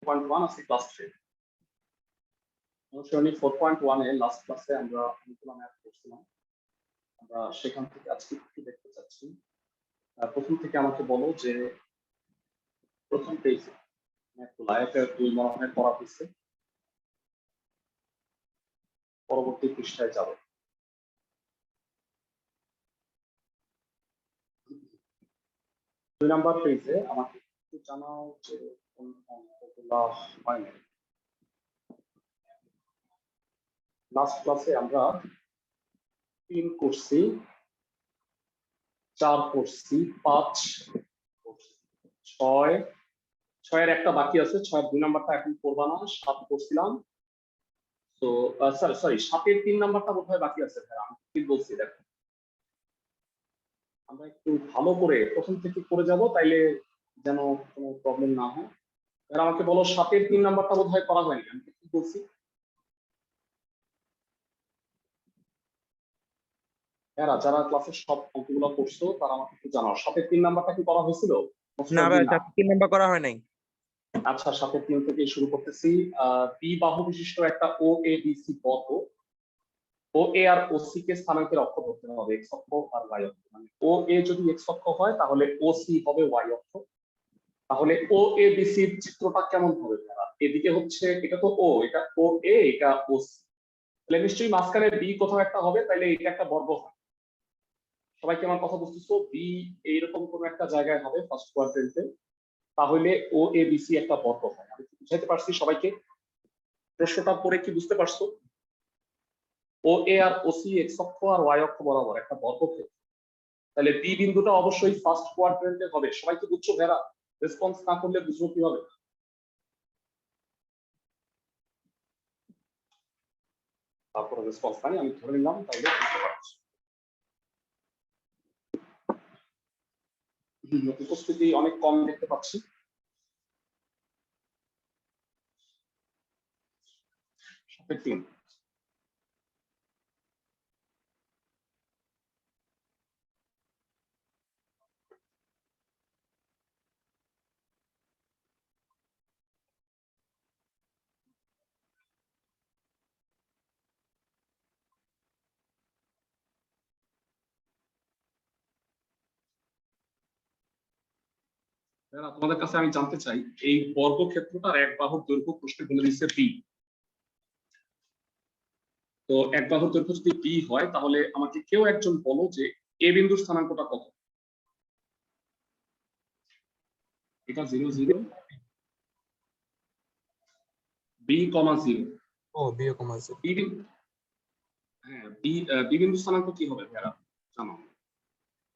4.1 আছে ক্লাস 3 অনুশীলনী 4.1 এ লাস্ট ক্লাসে আমরা অনেকগুলো ম্যাথ করছিলাম। আমরা সেখান থেকে আজকে একটু দেখতে চাচ্ছি। প্রথম থেকে আমাকে বলো যে প্রথম পেজে ম্যাথগুলো আয়াতের 2 মনে হয় পড়া হয়েছে, পরবর্তী পৃষ্ঠায় যাবে। 2 নাম্বার পেজে আমাকে একটু জানাও যে কোন অঙ্কগুলো হয় না। লাস্ট ক্লাসে আমরা 3 করছি, 4 করছি, 5 করছি, 6 এর একটা বাকি আছে, 6 এর 2 নাম্বারটা এখন করবা না, 7 করছিলাম। তো সরি 7 এর 3 নাম্বারটা বোধহয় বাকি আছে। হ্যাঁ আমি ঠিক বলছি। দেখো আমরা একটু ভালো করে প্রথম থেকে করে যাব, তাইলে যেন কোনো প্রবলেম না হয়। এবার আমাকে বলো 7 এর 3 নাম্বারটা বোধহয় করা হয়নি, আমি কি বলছি? যারা যারা ক্লাসের সব অঙ্কগুলো করছো তারা আমাকে একটু জানাও 7 এর 3 নাম্বারটা কি করা হয়েছিল? না ভাই 3 নাম্বার করা হয় নাই। আচ্ছা 7 এর 3 থেকে শুরু করতেছি। বি বাহু বিশিষ্ট একটা ও এ বি সি পথ, ও এ আর ও সি কে স্থানাঙ্কের অক্ষ ধরতে হবে, এক্স অক্ষ আর ওয়াই অক্ষ। মানে ও এ যদি এক্স অক্ষ হয় তাহলে ও সি হবে ওয়াই অক্ষ। তাহলে ও এ বি সি এর চিত্রটা কেমন হবে? এদিকে হচ্ছে এটা তো ও, এটা ও এ, এটা ও সি, তাহলে নিশ্চয়ই মাঝখানে বি কোথাও একটা হবে, তাহলে এটা একটা বর্গ হয়। সবাই কি আমার কথা বুঝতেছো? বি এইরকম কোন একটা জায়গায় হবে ফার্স্ট কোয়াড্রেন্টে, তাহলে ও এ বি সি একটা বর্গ হয়। আমি বুঝাইতে পারছি সবাইকে? প্রশ্নটা পড়ে কি বুঝতে পারছো? ও এ আর ও সি এক্স অক্ষ আর ওয়াই অক্ষ বরাবর একটা বর্গক্ষেত্র, তাহলে বি বিন্দুটা অবশ্যই ফার্স্ট কোয়াড্রেন্টে হবে। সবাই কি বুঝছো? ভেরা রেসপন্স না করলে বুঝবো কিভাবে? তারপরে রেসপন্স নাই, আমি ধরে নিলাম, তাহলে বুঝতে পারছি। উপস্থিতি অনেক কম দেখতে পাচ্ছি। তিন তোমাদের কাছে আমি জানতে চাই, এই বর্গক্ষেত্রটার এক বাহুর দৈর্ঘ্য প্রশ্নে বলে দিচ্ছে বি। তো এক বাহুর দৈর্ঘ্য যদি বি হয়, তাহলে আমাকে কেউ একজন বলো যে এ বিন্দুর স্থানাঙ্কটা কত? এটা 0 0 বি কমা 0। ও বি কমা 0। হ্যাঁ বি বিন্দুর স্থানাঙ্ক কি হবে ভেরা জানো?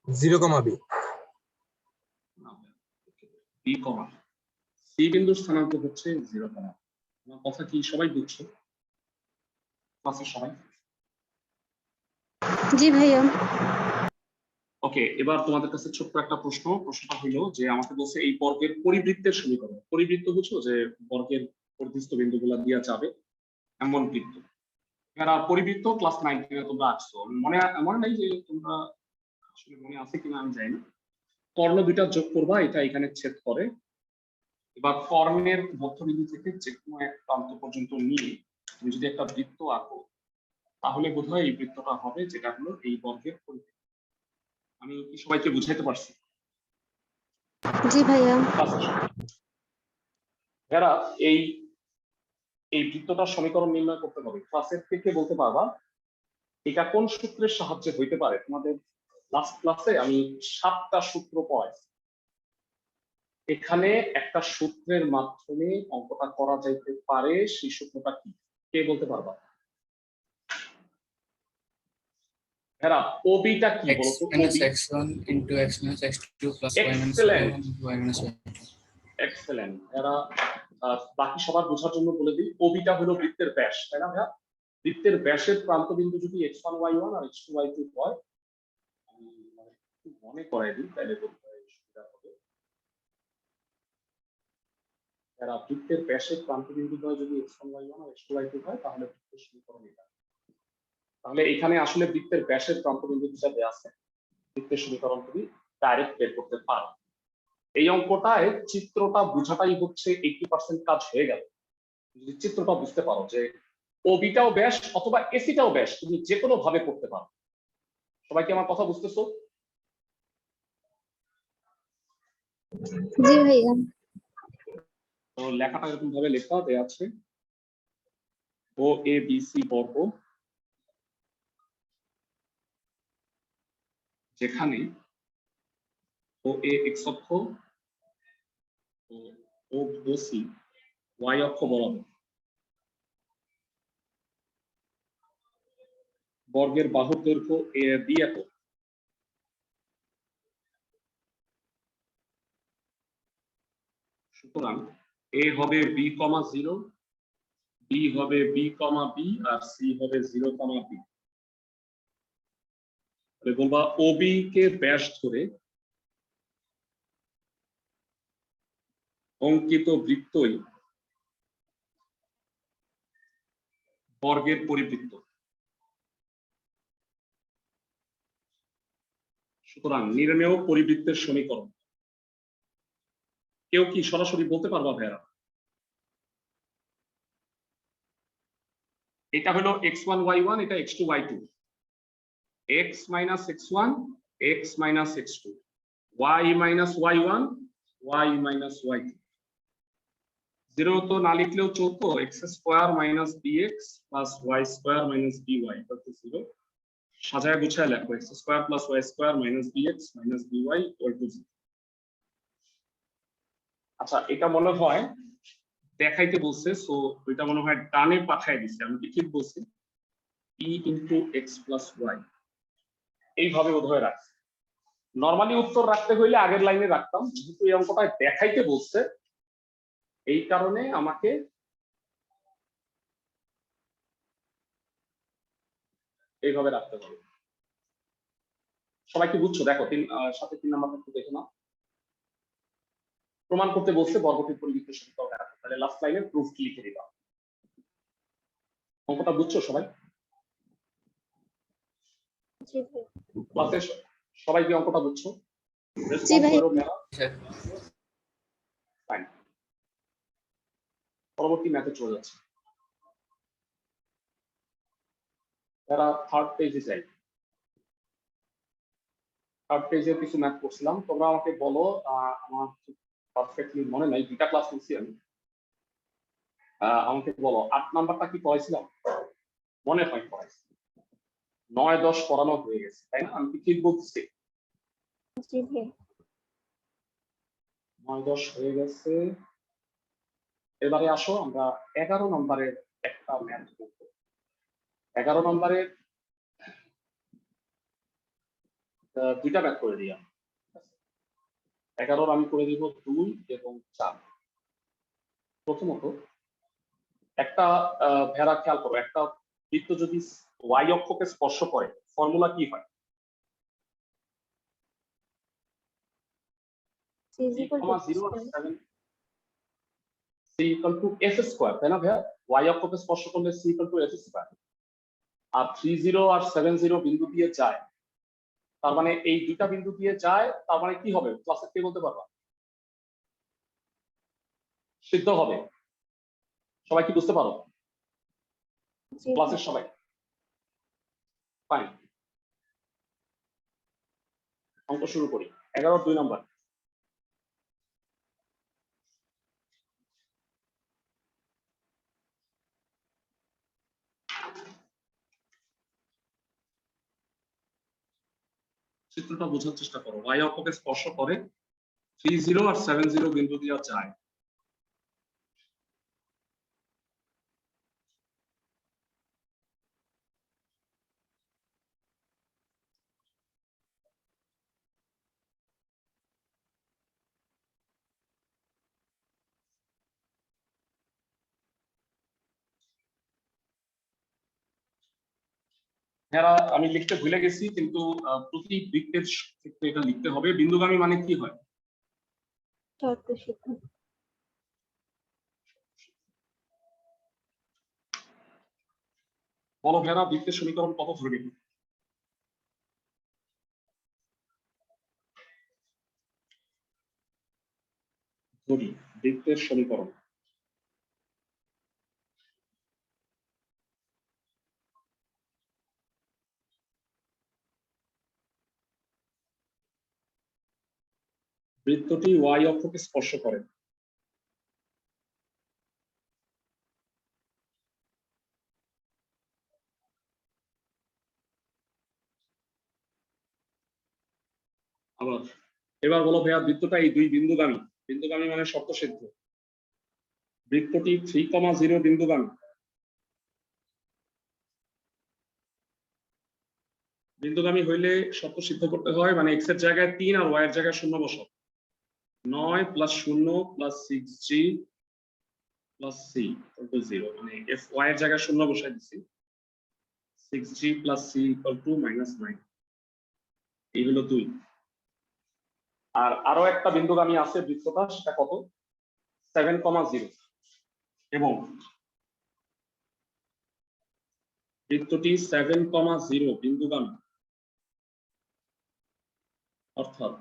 0 কমা বি। বি কমা সি বিন্দুর স্থানাঙ্ক হচ্ছে 0 কমা। আমার কথা কি সবাই বুঝছো? ক্লাসের সবাই? জি ভাইয়া। ওকে, এবার তোমাদের কাছে ছোট্ট একটা প্রশ্নটা হলো যে আমাকে বলছে এই বর্গের পরিবৃত্তের সমীকরণ। পরিবৃত্ত বুঝছো যে বর্গের পরিধিস্থ বিন্দুগুলো দেওয়া যাবে এমন বৃত্ত। এরা পরিবৃত্ত ক্লাস 9 থেকে তোমরা আসছো, মনে মনে নাই যে তোমরা আসলে মনে আছে কিনা আমি জানি না। কর্ণ দুইটা যোগ করবা, এটা এখানে ছেদ করে। এবার কর্ণের মধ্যবিন্দু থেকে যে কোনো এক প্রান্ত পর্যন্ত নিয়ে তুমি যদি একটা বৃত্ত আঁকো, তাহলে বোধহয় এই বৃত্তটা হবে, যেটা হলো এই বর্গের পরিবৃত্ত। আমি কি সবাইকে বুঝাইতে পারছি? জি ভাইয়া। যারা এই এই বৃত্তটার সমীকরণ নির্ণয় করতে হবে, ক্লাসের থেকে বলতে পারবা এটা কোন সূত্রের সাহায্যে হইতে পারে? তোমাদের লাস্ট ক্লাসে আমি 7টা সূত্র পড়াইছি। এখানে একটা সূত্রের মাধ্যমে অঙ্কটা করা যাইতে পারে, সেই সূত্রটা কি কে বলতে পারবা? এরা ওবিটা কি বলতো? x1 into x minus x2 plus y minus excellent, y minus y. Excellent. এরা বাকি সবার বোঝার জন্য বলে দিই, ওবিটা হলো বৃত্তের ব্যাস, তাই না ভাইয়া? বৃত্তের ব্যাসের প্রান্তবিন্দু যদি x1 y1 আর x2 y2 হয়, আমি মনে করাই দিই, তাহলে সুবিধা হবে। এরা বৃত্তের ব্যাসের প্রান্তবিন্দু হয় যদি x1 y1 আর x2 y2 হয়, তাহলে বৃত্তের সমীকরণ এটা। তাহলে এখানে আসলে বৃত্তের ব্যাসের প্রান্তবিন্দু হিসাবে আছে, বৃত্তের সমীকরণ তুমি ডাইরেক্ট বের করতে পারো। এই অঙ্কটায় চিত্রটা বোঝাটাই হচ্ছে 80% কাজ হয়ে গেল। যদি চিত্রটা বুঝতে পারো যে ওবিটাও ব্যাস অথবা এসিটাও ব্যাস, তুমি যে কোনো ভাবে করতে পারো। সবাই কি আমার কথা বুঝতেছো? জি ভাইয়া। তো লেখাটা এরকম ভাবে লেখা দেয়া আছে, ও এ বি সি বর্গ, যেখানে ও এ এক্স অক্ষ ও সি ওয়াই অক্ষ বরাবর বর্গের বাহুর দৈর্ঘ্য এ বি একক। সুতরাং এ হবে বি কমা 0, বি হবে বি কমা বি, আর সি হবে 0 কমা বি। বলবা ওবি কে ব্যাস ধরে অঙ্কিত বৃত্তই বর্গের পরিবৃত্ত। সুতরাং নির্ণেয় পরিবৃত্তের সমীকরণ। কেউ কি সরাসরি বলতে পারবা ভাইয়া? এটা হলো x1 y1, এটা x2 y2, x minus x1 x minus x2, y minus y1 y minus y2। 0 তো না লিখলেও চলতো, x square minus bx plus y square minus by equal to 0। সাজায় গুছায় লেখো, x square plus y square minus bx minus by equal to 0। আচ্ছা, এটা মনে হয় দেখাইতে বলছে, সো এটা মনে হয় ডানে পাঠায় দিছে। আমি কি ঠিক বলছি? e into x plus y এইভাবে বোধহয় রাখছি। নরমালি উত্তর রাখতে হইলে আগের লাইনে রাখতাম, যেহেতু এই অঙ্কটা দেখাইতে বলছে এই কারণে আমাকে এইভাবে রাখতে হবে। সবাই কি বুঝছো? দেখো সাথে 3 নাম্বারটা একটু দেখে নাও। প্রমাণ করতে বলছে বর্গটির পরিবৃত্তের সমীকরণ রাখো, তাহলে লাস্ট লাইনে প্রুফ লিখে দিবা। অঙ্কটা বুঝছো সবাই? জি ভাইয়া। ক্লাসে সবাই কি অঙ্কটা বুঝছো? জি রেসপন্স ভাইয়া। করো মেরা। স্যার ফাইন, পরবর্তী ম্যাথে চলে যাচ্ছে। যারা থার্ড পেজে যাই, থার্ড পেজে কিছু ম্যাথ করছিলাম, তোমরা আমাকে বলো। আমার পারফেক্টলি মনে নাই, দুটা ক্লাস নিচ্ছি আমি। আমাকে বলো 8 নাম্বারটা কি পড়াইছিলাম? মনে হয় পড়াইছি। 9, 10 পড়ানো হয়ে গেছে, তাই না? আমি কি ঠিক বলছি? জি ভাইয়া। 9, 10 হয়ে গেছে। এবারে আসো আমরা 11 নম্বরের একটা ম্যাথ করব। 11 নম্বরের দুইটা ম্যাথ করে দিই আমি। 11 আমি করে দিব 2 এবং 4। প্রথমত একটা ভেড়া খেয়াল করো, একটা বৃত্ত যদি y অক্ষকে স্পর্শ করে ফর্মুলা কি হয়? c is equal to 0 আর 7 c equal to s square, তাই না ভাইয়া? y অক্ষকে স্পর্শ করলে c equal to s square. আর 30 আর 70 বিন্দু দিয়ে যায়, তার মানে এই দুইটা বিন্দু দিয়ে যায়, তার মানে কি হবে? ক্লাসে কে বলতে পারবা? সিদ্ধ হবে। সবাই কি বুঝতে পারো? জি ক্লাসের ভাইয়া। সবাই ফাইন। অঙ্ক শুরু করি। 11 2 নাম্বার। চিত্রটা বোঝার চেষ্টা করো। y অক্ষকে স্পর্শ করে, 30 আর 70 বিন্দু দিয়ে যায়। হ্যাঁ, আমি লিখতে ভুলে গেছি, কিন্তু প্রতি বৃত্তের ক্ষেত্রে এটা লিখতে হবে। বিন্দুগামী মানে কি হয়? শর্ত শিক্ষা। বলো ভেড়া, বৃত্তের সমীকরণ কত ধরনের? বৃত্তের সমীকরণ। বৃত্তটি y অক্ষকে স্পর্শ করে। আবার এবার বলো ভাইয়া, বৃত্তটা এই দুই বিন্দুগামী। বিন্দুগামী মানে শর্তসিদ্ধ। বৃত্তটি 3,0 বিন্দুগামী। বিন্দুগামী হইলে শর্ত সিদ্ধ করতে হয়, মানে x এর জায়গায় 3 আর y এর জায়গায় 0 বসাও। 9 + 0 + 6g + c = 0, মানে y এর জায়গায় 0 বসাই দিছি। 6g + c = -9, এই হলো 2। আর আরো একটা বিন্দুগামী আছে বৃত্তটা, সেটা কত? 7,0 এবং বৃত্তটি 7,0 বিন্দুগামী, অর্থাৎ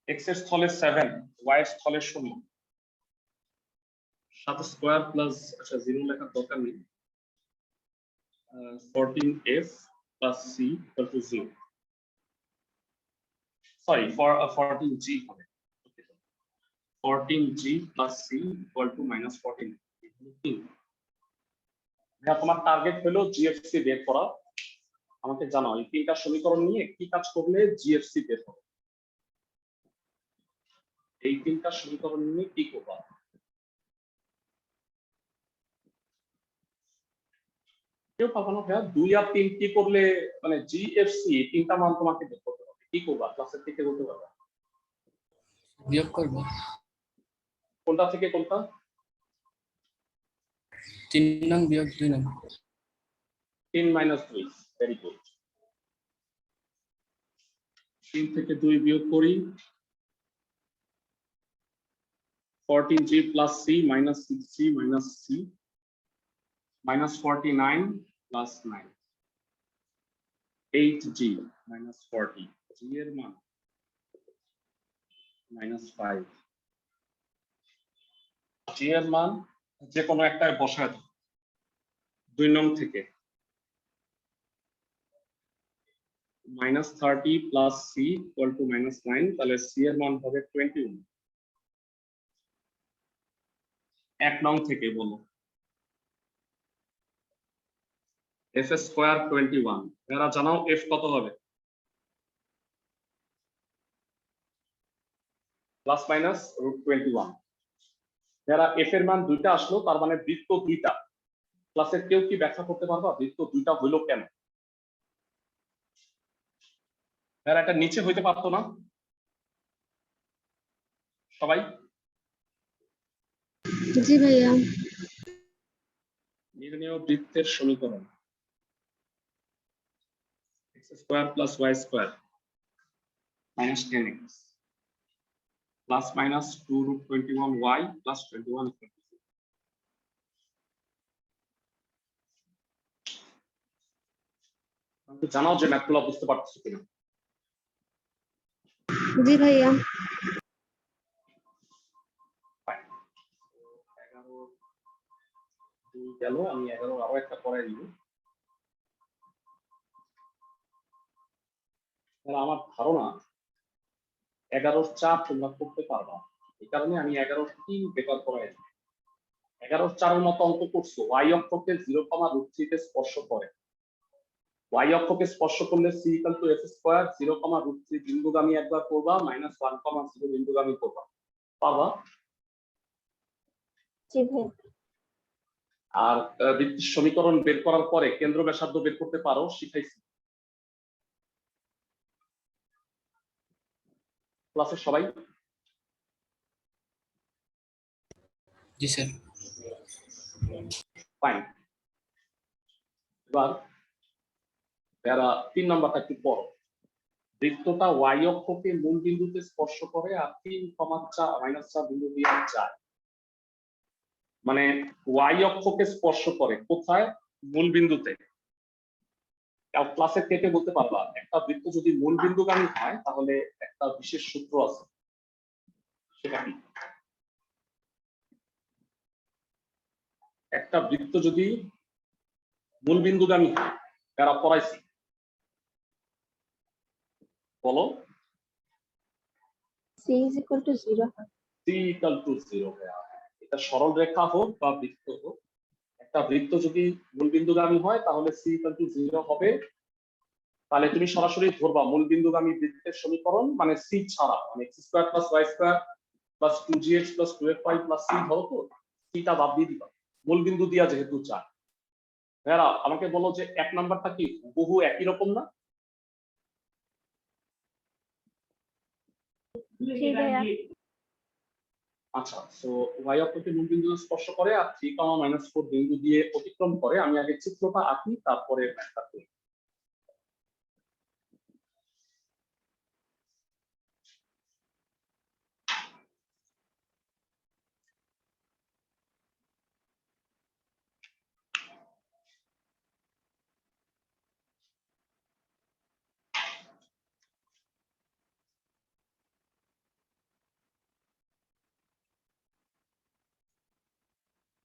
x এর স্থলে 7, y এর স্থলে 0, 7 স্কয়ার প্লাস, আচ্ছা 0 লেখার দরকার নেই, 14f + c = 0, সরি 14g হবে, 14g + c = -14। তোমার টার্গেট হলো জিএফসি বের করা। আমাকে জানাও এই তিনটা সমীকরণ নিয়ে কি কাজ করলে জিএফসি বের হবে। এই তিনটা সমীকরণ নিয়ে কি করবা? কেউ পাবো না ভাইয়া, 2 আর 3 কি করলে মানে জিএফসি তিনটা মান তোমাকে বের করতে হবে, কি করবা ক্লাসের থেকে বলতে পারবা? বিয়োগ করব। কোনটা থেকে কোনটা? 3 নং বিয়োগ 2 নং। 3 - 2, ভেরি গুড। 3 থেকে 2 বিয়োগ করি, 14g + c - 6g - c -49 + 9, 8g - 40, g এর মান -5, g এর মান যে কোনো একটা বসায় দাও 2 নং থেকে। -30 + c = -9, তাহলে c এর মান হবে 21। 1 নং থেকে বলো, f স্কয়ার 21, এরা জানাও f কত হবে? ±√21। যারা f এর মান দুইটা আসলো, তার মানে বৃত্ত দুইটা। ক্লাসের কেউ কি ব্যাখ্যা করতে পারবা বৃত্ত দুইটা হইলো কেন? যারা এটা নিচে হইতে পারতো না সবাই? জি ভাইয়া। নির্ণেয় বৃত্তের সমীকরণ x² + y² - 10x ± 2√21y + 21 = 0। জানাও যে ম্যাথগুলো বুঝতে পারতেছো কিনা। জি ভাইয়া। 11 গেল, আমি 11 আরো একটা পড়াই দিব। আমার ধারণা 11 চাপ তোমরা করতে পারবা, এই কারণে আমি 11 কি বেকার করাই দিই। 11 চারের মতো অঙ্ক করছো, y অক্ষকে 0,√3 তে স্পর্শ করে। y অক্ষকে স্পর্শ করলে c = f স্কয়ার, 0,√3 বিন্দুগামী একবার করবা, -1,0 বিন্দুগামী করবা, পাবা? জি ভাইয়া। আর বৃত্তের সমীকরণ বের করার পরে কেন্দ্র ব্যাসার্ধ বের করতে পারো, শিখাইছি ক্লাসে সবাই। জি স্যার। ফাইন। এবার যারা 3 নাম্বারটা একটু পড়ো। বৃত্তটা y অক্ষকে মূল বিন্দুতে স্পর্শ করে আর 3,4 বিন্দু দিয়ে যায়। মানে y অক্ষকে স্পর্শ করে কোথায়? মূল বিন্দুতে। ক্লাসে কেটে বলতে পারবা, একটা বৃত্ত যদি মূল বিন্দুগামী হয় তাহলে একটা বিশেষ সূত্র আছে, সেটা কি? একটা বৃত্ত যদি মূলবিন্দুগামী হয়, যারা পড়াইছি বলো, c is equal to 0 হয়। c equal to 0 এটা সরল রেখা হোক বা বৃত্ত হোক, একটা বৃত্ত যদি মূলবিন্দুগামী হয় তাহলে c equal to 0 হবে। তাহলে তুমি সরাসরি ধরবা মূলবিন্দুগামী বৃত্তের সমীকরণ মানে c ছাড়া, মানে x square plus y square plus 2gx plus 2fy plus c ধরো, তো c টা বাদ দিয়ে দিবা মূলবিন্দু দিয়া যেহেতু চার। ভাইরা আমাকে বলো যে এক নাম্বারটা কি বহু একই রকম না? জি ভাইয়া। আচ্ছা, সো y অক্ষকে মূলবিন্দু স্পর্শ করে আর 3, -4 বিন্দু দিয়ে অতিক্রম করে। আমি আগে চিত্রটা আঁকি তারপরে ম্যাথটা করি।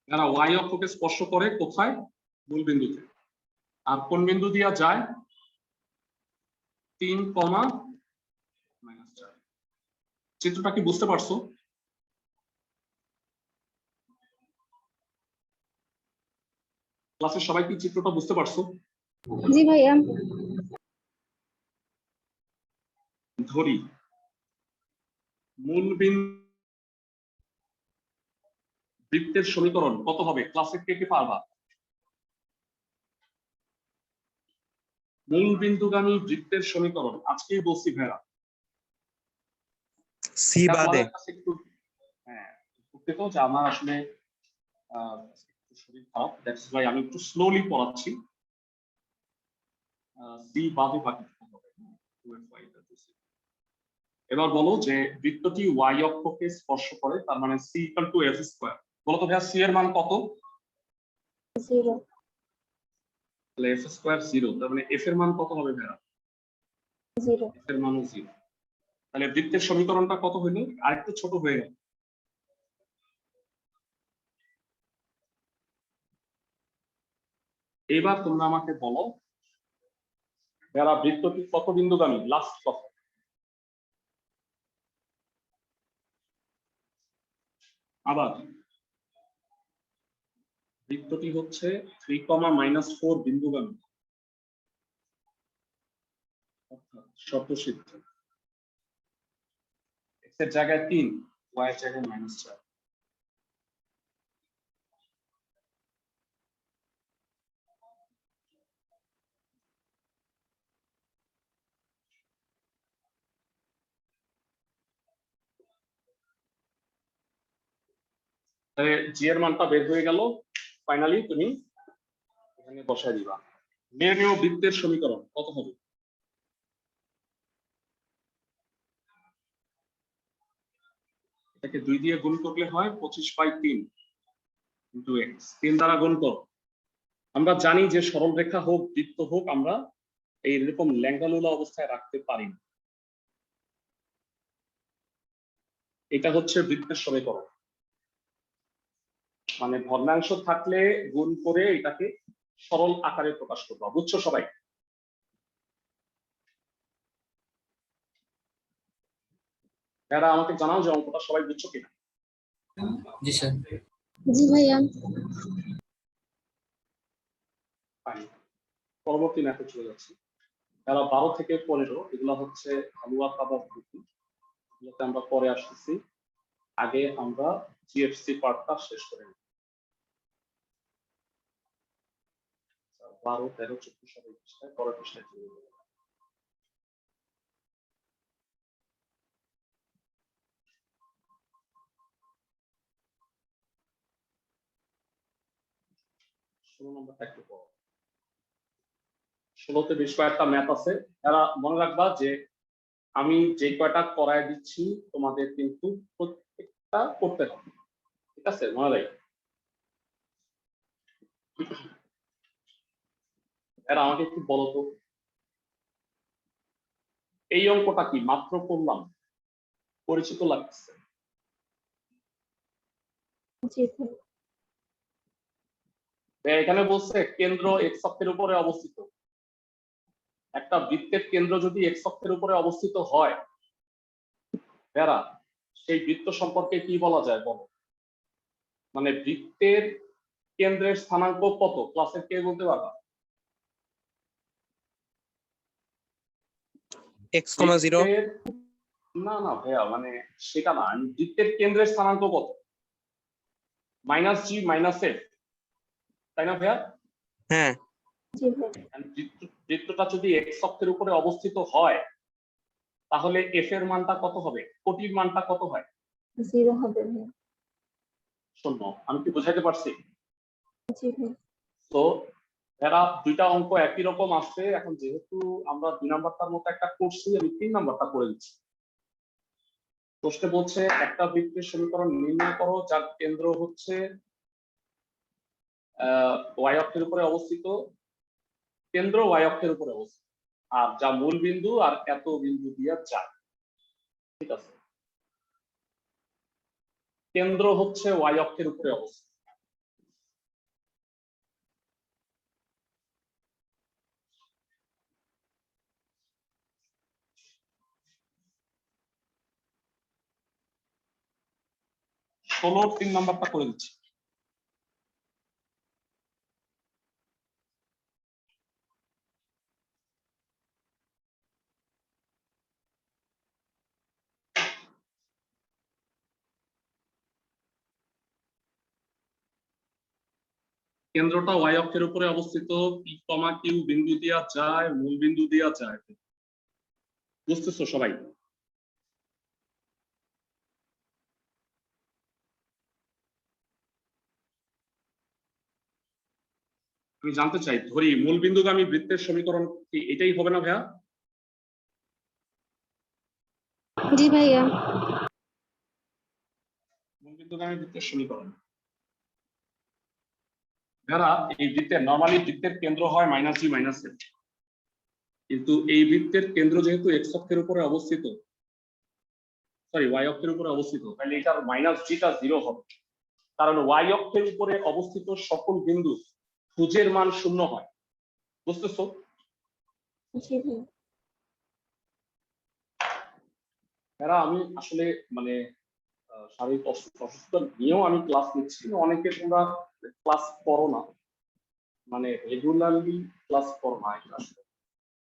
যারা y অক্ষকে স্পর্শ করে কোথায়? মূল বিন্দুতে। আর কোন বিন্দু দিয়া যায়? 3, -4। চিত্রটা কি বুঝতে পারছো? ক্লাসের সবাই কি চিত্রটা বুঝতে পারছো? জি ভাইয়া। ধরি মূল বিন্দু বৃত্তের সমীকরণ কত হবে? ক্লাসে কে কে পারবা? মূল বিন্দুগামী বৃত্তের সমীকরণ আজকেই বলছি ভাইরা। সি বাদে। হ্যাঁ, দুঃখিত যে আমার আসলে শরীর খারাপ, দ্যাটস ওয়াই আমি একটু স্লোলি পড়াচ্ছি। সি বাদে বাকি হবে। এবার বলো যে বৃত্তটি y অক্ষকে স্পর্শ করে, তার মানে c equal to f square. বলো তো ভাইয়া c এর মান কত? 0। তাহলে f স্কয়ার 0, তার মানে f এর মান কত হবে ভাইয়া? 0। f এর মানও 0। তাহলে বৃত্তের সমীকরণটা কত হইল? আরেকটু ছোট হয়ে গেল। এবার তোমরা আমাকে বলো যারা বৃত্তটি কত বিন্দুগামী? লাস্ট কথা। আবার বৃত্তটি হচ্ছে 3, -4 বিন্দুগামী, অর্থাৎ শর্তসিদ্ধ। x এর জায়গায় 3, y এর জায়গায় -4। তাহলে জি এর মানটা বের হয়ে গেল। ফাইনালি তুমি এখানে বসায় দিবা। নির্ণেয় বৃত্তের সমীকরণ কত হবে? এটাকে 2 দিয়ে গুণ করলে হয় 25/3 ইনটু x। 3 দ্বারা গুণ করো। আমরা জানি যে সরল রেখা হোক বৃত্ত হোক আমরা এইরকম ল্যাঙ্গালুলা অবস্থায় রাখতে পারি না। এটা হচ্ছে বৃত্তের সমীকরণ, মানে ভগ্নাংশ থাকলে গুণ করে এটাকে সরল আকারে প্রকাশ করবা। বুঝছো সবাই? এরা আমাকে জানাও যে অঙ্কটা সবাই বুঝছো কিনা। জি স্যার। জি ভাইয়া। পরবর্তী ম্যাথে চলে যাচ্ছি। এরা 12 থেকে 15 এগুলো হচ্ছে হালুয়া কাবাব রুটি, এগুলোতে আমরা পরে আসতেছি। আগে আমরা জিএফসি পার্টটা শেষ করে নিই। 12, 13, 14 পৃষ্ঠায় পরের পৃষ্ঠায় চলে যাবো। ষোলো নম্বরটা একটু পড়ো। 16তে বেশ কয়েকটা ম্যাথ আছে, এরা মনে রাখবা যে আমি যে কয়টা করায় দিচ্ছি তোমাদের কিন্তু প্রত্যেকটা করতে হবে, ঠিক আছে? মনে রাখ। এরা আমাকে একটু বলো তো, এই অঙ্কটা কি মাত্র করলাম, পরিচিত লাগছে? জি ভাইয়া এখানে বলছে কেন্দ্র এক্স অক্ষের উপরে অবস্থিত। একটা বৃত্তের কেন্দ্র যদি এক্স অক্ষের উপরে অবস্থিত হয় ভাইয়ারা, সেই বৃত্ত সম্পর্কে কি বলা যায় বলো? মানে বৃত্তের কেন্দ্রের স্থানাঙ্ক কত? ক্লাসের কে বলতে পারবা? x, 0 বৃত্তের- না না ভাইয়া, মানে সেটা না, আমি বৃত্তের কেন্দ্রের স্থানাঙ্ক কত? -g -f, তাই না ভাইয়া? হ্যাঁ জি ভাইয়া বৃত্তটা যদি এক্স অক্ষের উপরে অবস্থিত হয় তাহলে এফ এর মানটা কত হবে? কোটির মানটা কত হয়? 0 হবে ভাইয়া। শূন্য। আমি কি বোঝাইতে পারছি? জি ভাইয়া তো এরা দুইটা অঙ্ক একই রকম আসছে। এখন যেহেতু আমরা 2 নাম্বারটার মতো একটা করছি, আমি 3 নাম্বারটা করে দিচ্ছি। প্রশ্নে বলছে একটা বৃত্তের সমীকরণ নির্ণয় করো যার কেন্দ্র হচ্ছে ওয়াই অক্ষের উপরে অবস্থিত, কেন্দ্র ওয়াই অক্ষের উপরে অবস্থিত, আর যা মূল বিন্দু আর এত বিন্দু দিয়ে যায়। ঠিক আছে, কেন্দ্র হচ্ছে ওয়াই অক্ষের উপরে অবস্থিত। ষোলোর 3 নাম্বারটা করে দিচ্ছি। কেন্দ্রটা ওয়াই অক্ষের উপরে অবস্থিত, পি কমা কিউ বিন্দু দিয়া যায়, মূল বিন্দু দিয়া যায়। বুঝতেছো সবাই? আমি জানতে চাই, ধরি মূল বিন্দুগামী বৃত্তের সমীকরণ কি এটাই হবে না ভাইয়া? জি ভাইয়া মূল বিন্দুগামী বৃত্তের সমীকরণ ভাইয়া, এই বৃত্তের নরমালি বৃত্তের কেন্দ্র হয় -g -f, কিন্তু এই বৃত্তের কেন্দ্র যেহেতু এক্স অক্ষের উপরে অবস্থিত, সরি ওয়াই অক্ষের উপরে অবস্থিত, তাহলে এটার -gটা 0 হবে, কারণ ওয়াই অক্ষের উপরে অবস্থিত সকল বিন্দু ভুজের মান 0 হয়। বুঝতেছো? জি ভাইয়া এরা আমি আসলে মানে শারীরিক অসুস্থতা নিয়েও আমি ক্লাস নিচ্ছি। অনেকে তোমরা ক্লাস করো না, মানে রেগুলারলি ক্লাস করো না, এটা আসলে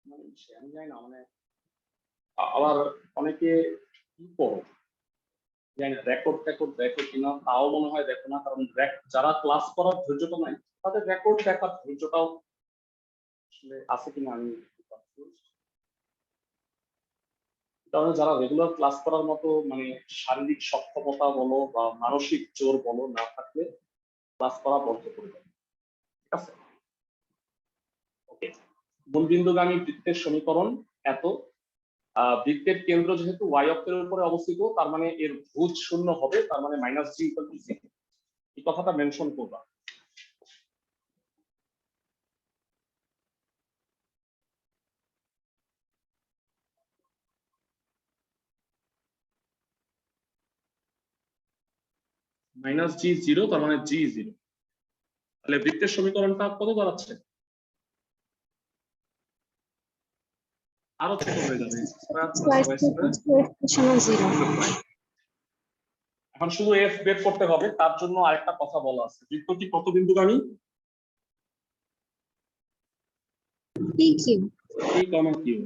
মানে আমি জানি না, মানে আবার অনেকে কি করো জানি না, রেকর্ড দেখো কিনা তাও মনে হয় দেখো না, কারণ যারা ক্লাস করার ধৈর্যটা নাই তাদের রেকর্ড দেখার ধৈর্যটাও আসলে আছে কিনা আমি কারণ যারা রেগুলার ক্লাস করার মতো মানে শারীরিক সক্ষমতা বলো বা মানসিক জোর বলো না থাকলে ক্লাস করা বন্ধ করে দেবে। ঠিক আছে, ওকে। মূলবিন্দুগামী বৃত্তের সমীকরণ এত। বৃত্তের কেন্দ্র যেহেতু ওয়াই অক্ষের উপরে অবস্থিত, তার মানে এর ভুজ 0 হবে, তার মানে -g = 0। এই কথাটা মেনশন করবা। -g 0, তার মানে g 0। তাহলে বৃত্তের সমীকরণটা কত দাঁড়াচ্ছে? আরো ছোট হয়ে যাবে, এখন শুধু এফ বের করতে হবে। তার জন্য আরেকটা কথা বলা আছে, বৃত্তটি কত বিন্দুগামী? পি কিউ পি কমা কিউ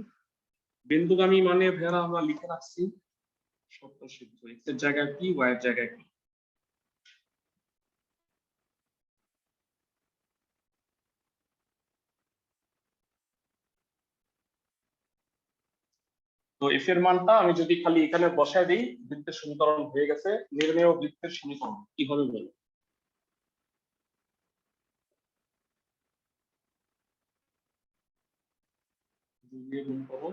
বিন্দুগামী মানে ভেড়া আমরা লিখে রাখছি সত্য সিদ্ধ, এক্স এর জায়গায় পি, ওয়াই এর জায়গায় পি। তো এফ এর মানটা আমি যদি খালি এখানে বসায় দিই, বৃত্তের সমীকরণ হয়ে গেছে। নির্ণেয় বৃত্তের সমীকরণ কি হবে বলো? দিয়ে গুণ করো,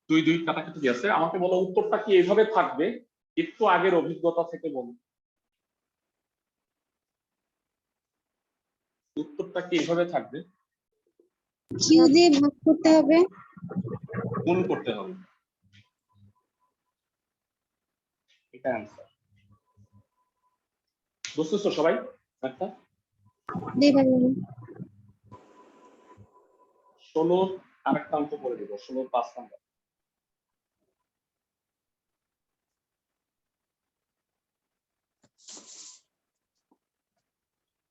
দুই দুই কাটাকাটি আছে। আমাকে বলো উত্তরটা কি এইভাবে থাকবে? একটু আগের অভিজ্ঞতা থেকে বলো উত্তরটা কি এইভাবে থাকবে? কিউ দিয়ে ভাগ করতে হবে। গুণ করতে হবে। এটা অ্যান্সার। বুঝতেছো সবাই? একটা জি ভাইয়া 16 আরেকটা অঙ্ক করে দেবো, 16 5 নাম্বার।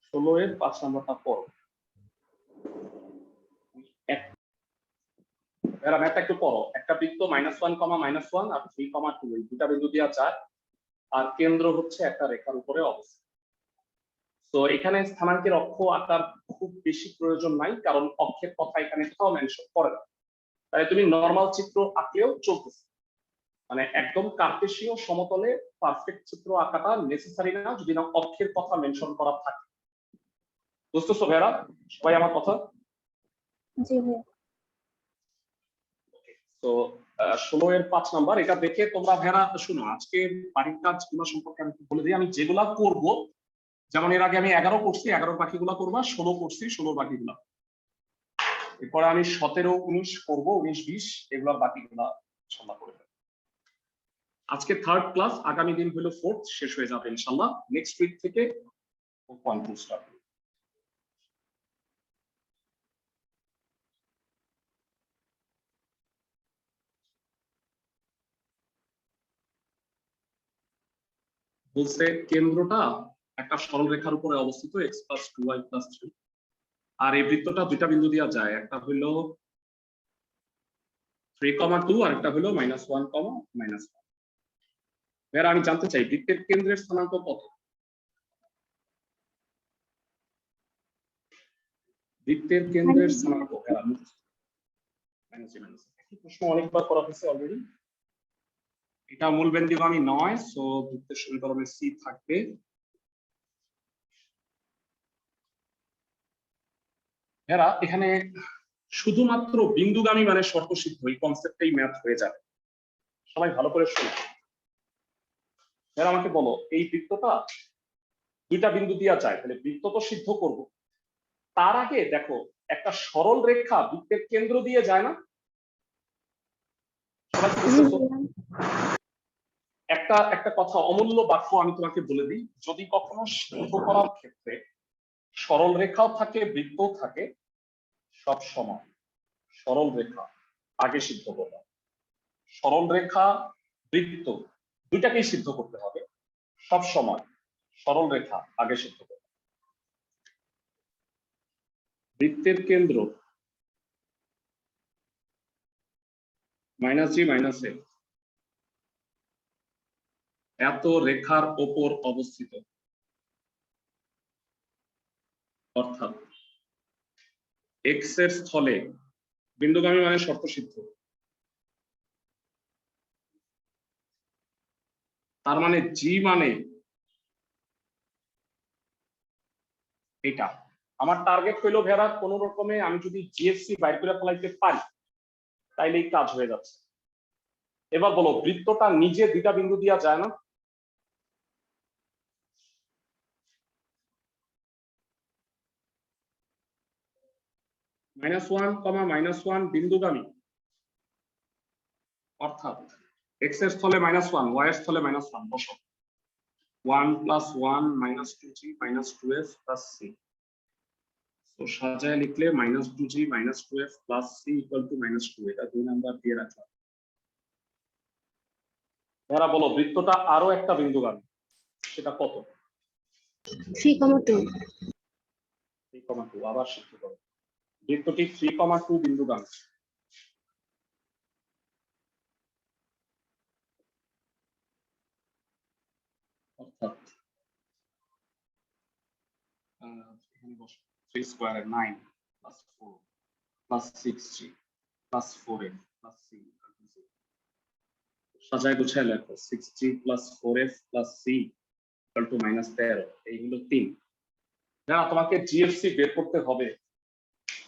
16 এর 5 নাম্বারটা পড়ো। এরা ম্যাথটা একটু পড়ো। একটা বৃত্ত -1, -1 আর 3, 2 এই দুটা বিন্দু দেওয়া যায়, আর কেন্দ্র হচ্ছে একটা রেখার উপরে অবস্থিত। তো এখানে স্থানাঙ্কের অক্ষ আঁকার খুব বেশি প্রয়োজন নাই, কারণ অক্ষের কথা এখানে কোথাও মেনশন করে না। তাই তুমি নরমাল চিত্র আঁকলেও চলতেছে, মানে একদম কার্টেসীয় সমতলে পারফেক্ট চিত্র আঁকাটা নেসেসারি না যদি না অক্ষের কথা মেনশন করা থাকে। বুঝতেছো ভাইরা সবাই আমার কথা? জি ভাইয়া তো 16 এর 5 নাম্বার এটা দেখে তোমরা ভেড়া শুনো। আজকে বাড়ির কাজগুলো সম্পর্কে আমি বলে দিই, আমি যেগুলা করব, যেমন এর আগে আমি 11 করছি, 11 বাকিগুলা করবা, 16 করছি, 16 বাকিগুলা, এরপরে আমি 17 19 করবো, 19 20 এগুলা বাকিগুলা ইনশাআল্লাহ করে দেব। আজকে থার্ড ক্লাস, আগামী দিন হলো ফোর্থ, শেষ হয়ে যাবে ইনশাআল্লাহ। নেক্সট উইক থেকে 4.2 স্টার্ট। বলছে কেন্দ্রটা একটা সরল রেখার উপরে অবস্থিত x+2y+3, আর এই বৃত্তটা দুইটা বিন্দু দেওয়া যায়, একটা হইলো 3,2 আর একটা হলো -1, -1। আমি জানতে চাই বৃত্তের কেন্দ্রের স্থানাঙ্ক কত? বৃত্তের কেন্দ্রের স্থানাঙ্ক প্রশ্ন অনেকবার করা হয়েছে অলরেডি। এটা মূল বিন্দুগামী নয়, সো বৃত্তের সমীকরণে সি থাকবে। এরা এখানে শুধুমাত্র বিন্দুগামী মানে শর্ত সিদ্ধ, এই কনসেপ্টটাই ম্যাথ হয়ে যাবে। সবাই ভালো করে শুনো। এরা আমাকে বলো এই বৃত্তটা দুইটা বিন্দু দেওয়া যায়, তাহলে বৃত্ত তো সিদ্ধ করব। তার আগে দেখো একটা সরল রেখা বৃত্তের কেন্দ্র দিয়ে যায় না? একটা একটা কথা, অমূল্য বাক্য আমি তোমাকে বলে দিই, যদি কখনো সিদ্ধ করার ক্ষেত্রে সরল রেখাও থাকে বৃত্তও থাকে, সব সময় সরল রেখা আগে সিদ্ধ করবে। সরল রেখা বৃত্ত দুইটাকেই সিদ্ধ করতে হবে, সব সময় সরল রেখা আগে সিদ্ধ করবে। বৃত্তের কেন্দ্র -g - a এত রেখার ওপর অবস্থিত, অর্থাৎ এক্স এর স্থলে বিন্দুগামী মানে শর্ত সিদ্ধ, তার মানে জি মানে এটা। আমার টার্গেট হইলো ভেড়া কোন রকমে আমি যদি জিএফসি বাইর করে ফেলাইতে পারি তাইলেই কাজ হয়ে যাচ্ছে। এবার বলো বৃত্তটা নিজে দুইটা বিন্দু দেওয়া যায় না? -1, বিন্দুগামী, অর্থাৎ এক্স এর স্থলে -1, ওয়াই এর স্থলে -1 বসো। 1 + 1 -2g - 2f + c, তো সাজায় লিখলে -2g - 2f + c = -2, এটা 2 নাম্বার দিয়ে রাখলাম। এরা বলো বৃত্তটা আরো একটা বিন্দুগামী, সেটা কত? 3,2 3,2 আবার সিদ্ধ করো। বৃত্তটি 3,2 বিন্দুগামী, অর্থাৎ 3 স্কয়ারে 9 + 4 + 6g + 4f + c, সাজায় গুছায় লেখো 6g + 4f + c = -13, এইগুলো 3। না তোমাকে জিএফসি বের করতে হবে,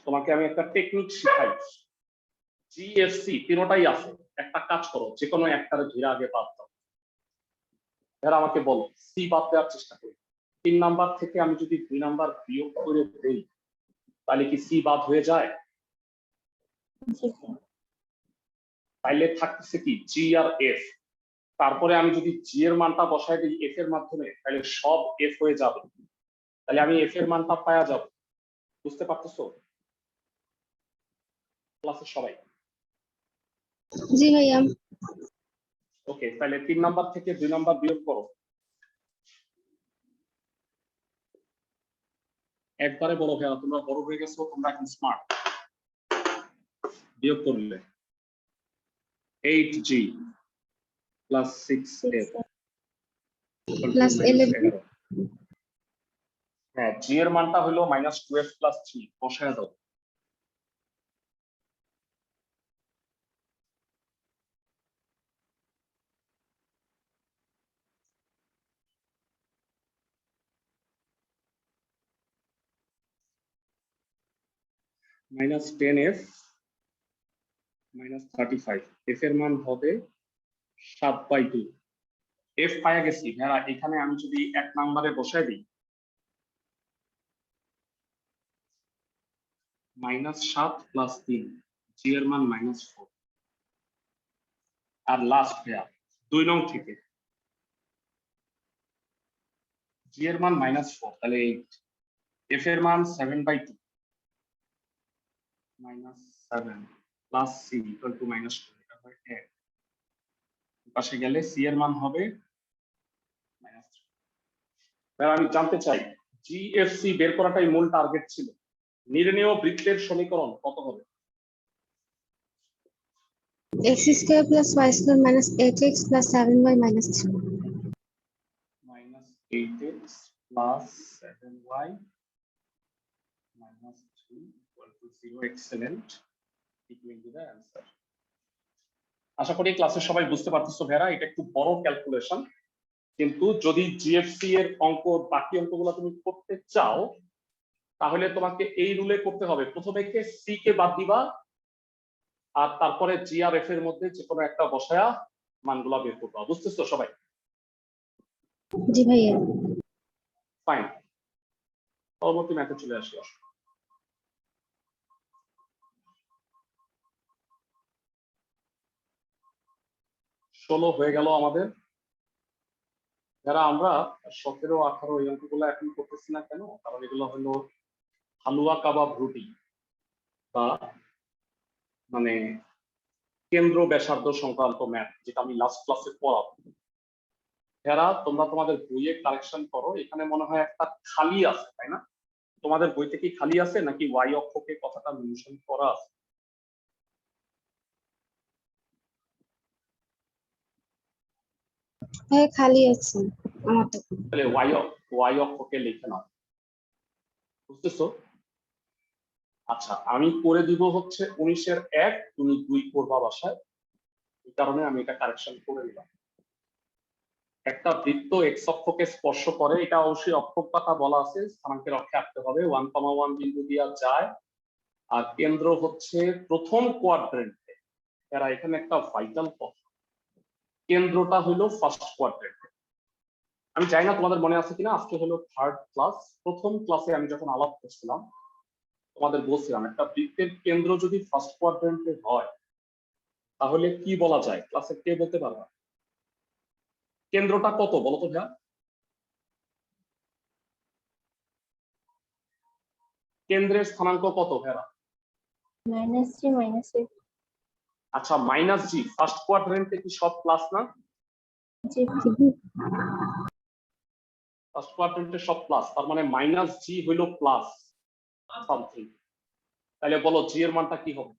তোমাকে আমি একটা টেকনিক শিখাই। জিএফসি তিনটাই আছে, একটা কাজ করো যে কোনো একটারে ধরে আগে বাদ দাও। এরা আমাকে বলো সি বাদ দেওয়ার চেষ্টা করি। 3 নাম্বার থেকে আমি যদি 2 নাম্বার বিয়োগ করে দেই তাহলে কি সি বাদ হয়ে যায়? তাইলে থাকতেছে কি জি আর এফ। তারপরে আমি যদি জি এর মানটা বসাই দিই এফ এর মাধ্যমে, তাহলে সব এফ হয়ে যাবে, তাহলে আমি এফ এর মানটা পাওয়া যাব। বুঝতে পারতেছো ক্লাসের সবাই? জি ভাইয়া। ওকে, তাহলে 3 নাম্বার থেকে 2 নাম্বার বিয়োগ করো। একবারে বড় ভাইয়া, তোমরা বড় হয়ে গেছো, তোমরা এখন স্মার্ট। বিয়োগ করলে 8g প্লাস 6f প্লাস 11 হ্যাঁ, জি এর মানটা হলো -12 প্লাস 3, বসায় দাও। -10f -35, f এর মান হবে 7/2। f পায়া গেছি ভাইয়া, এখানে আমি যদি 1 নম্বরে বসায় দিই -7 প্লাস 3, জি এর মান -4। আর লাস্ট ভাইয়া 2 নং থেকে জি এর মান -4, তাহলে 8, f এর মান 7/2 -7 প্লাস c ইকুয়াল টু -2, এটা হয় 1। পাশে গেলে c এর মান হবে -3। তাহলে আমি জানতে চাই জিএফসি বের করাটাই মূল টার্গেট ছিল। নির্ণেয় বৃত্তের সমীকরণ কত হবে? x² + y² - 8x + 7y - 3 -8x plus 7y minus 3 equal to 0. Excellent. It will be the answer. আশা করি ক্লাসে সবাই বুঝতে পারতেছো ভেরা, এটা একটু বড় ক্যালকুলেশন, কিন্তু যদি জিএফসি এর অঙ্ক বাকি অঙ্কগুলো তুমি করতে চাও তাহলে তোমাকে এই রুলে করতে হবে। প্রথমে কে সি কে বাদ দিবা, আর তারপরে জি আর এফ এর মধ্যে যে কোনো একটা বসায়া মানগুলা বের করবা। বুঝতেছো সবাই? জি ভাইয়া। ফাইন, পরবর্তী ম্যাথে চলে আসি। 16 হয়ে গেল আমাদের। যারা আমরা 17, 18 এই অঙ্কগুলো এখন করতেছি না কেন, কারণ এগুলো হলো হালুয়া কাবাব রুটি বা মানে কেন্দ্র ব্যাসার্ধ সংক্রান্ত ম্যাথ, যেটা আমি লাস্ট ক্লাসে পড়াবো। যারা তোমরা তোমাদের বইয়ে কারেকশন করো, এখানে মনে হয় একটা খালি আছে, তাই না? তোমাদের বইতে কি খালি আছে নাকি ওয়াই অক্ষকে কথাটা মেনশন করা আছে? হ্যাঁ খালি আছে আমার তো। তাহলে ওয়াই অক্ষকে লিখে নাও। বুঝতেছো? আচ্ছা, আমি করে দিব হচ্ছে 19-এর 1, তুমি 2 করবা বাসায়, এই কারণে আমি এটা কারেকশন করে দিলাম। একটা বৃত্ত এক্স অক্ষকে স্পর্শ করে, এটা অবশ্যই অক্ষক কথা বলা আছে, স্থানাঙ্কের অক্ষে আঁকতে হবে। 1,1 বিন্দু দিয়া যায়, আর কেন্দ্র হচ্ছে প্রথম কোয়াড্রেন্টে। এরা এখানে একটা ভাইটাল কথা, কেন্দ্রটা হলো ফার্স্ট কোয়াড্রেন্টে। আমি জানি না তোমাদের মনে আছে কিনা, আজকে হলো 3rd ক্লাস। প্রথম ক্লাসে আমি যখন আলাপ করছিলাম তোমাদের বলছিলাম একটা বৃত্তের কেন্দ্র যদি ফার্স্ট কোয়াড্রেন্টে হয় তাহলে কি বলা যায়? ক্লাসে কে বলতে পারবা কেন্দ্রটা কত বলো তো ভাইয়া? কেন্দ্রের স্থানাঙ্ক কত ভাইয়া? -3 - 8 আচ্ছা, -g ফার্স্ট কোয়াড্রেন্টে কি সব প্লাস না? জি ফার্স্ট কোয়াড্রেন্টে সব প্লাস, তার মানে -g হইলো প্লাস সামথিং। তাহলে বলো জি এর মানটা কি হবে?